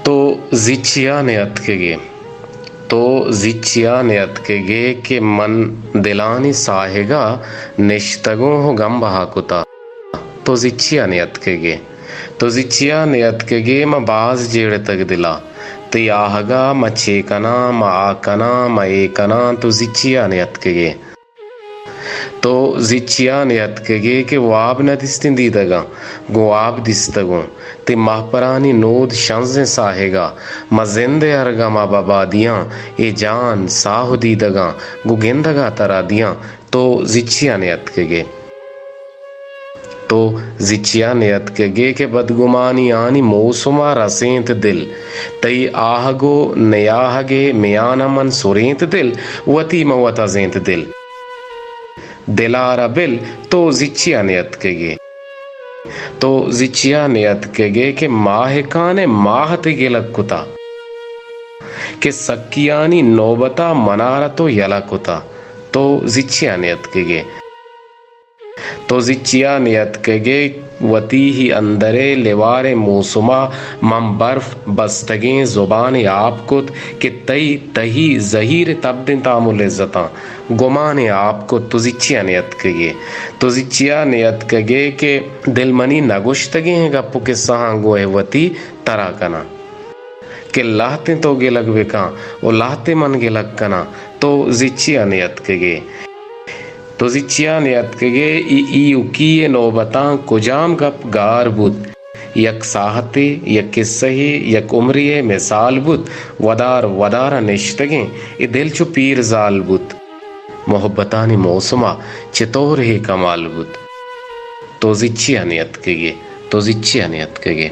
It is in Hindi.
तो जिचिया नियत के गे तो जिचिया नियत के गे के मन दिलानी साहेगा निश्तगों हो गम बहाकुता। तो जिचिया नियत के गे तो जिचिया नियत के गे म बाज जेड़ तक दिला तो याहगा म छेकना म आकना म एकना तो जिचिया नियत के गे तो जिचिया नियत के गे के वाब न दिस्तिन दीदगा गुआब दिस्तगो ते महपरानी नोद शंजे साहेगा म जिंदे अरगा म बबादियां ए जान साहु दीदगा गुगेंदगा तरा दियां। तो जिचिया नियत के गे तो जिचिया नियत के गे के बदगुमानी आनी मौसुमा रसेंत दिल तई आहगो नयाहगे मियाना मन सुरेंत दिल वती मवता जेंत दिल दिलारा बिल। तो जिचिया नियत के गे तो जिचिया नियत के गे के माहिकाने माहत गिलक कुता के सकियानी नौबता मनारा तो यलकुता। तो जिचिया नियत के गे तो जिचिया नियत के गे वती ही अंदरे लिवारे मौसुमा मम बर्फ बस्तगें जुबान आपकुत कि तई तही जहीर तब्दिन तामुल इज्जता गुमान आपको। तो जिचिया नियत के गे तो जिचिया नियत के गे के दिलमनी नगुश्तगे हैं गप्पू के सहां गोए वती तरा कना के लाहते तो गे लग बेका ओ लाहते मन गे लग कना। तो जिचिया नियत के गे तो जिचिया नियत के गे ई उकी नौबता कुजाम गप गार बुत यक साहते यक किस्सही यक उम्रिये मिसाल बुत वदार वदारा निश्तगे ए दिल चु पीर जाल बुत मोहब्बतानी मौसुमा चितौर ही कमाल बुत। तो जिचिया नियत के गे तो जिचिया नियत के गे।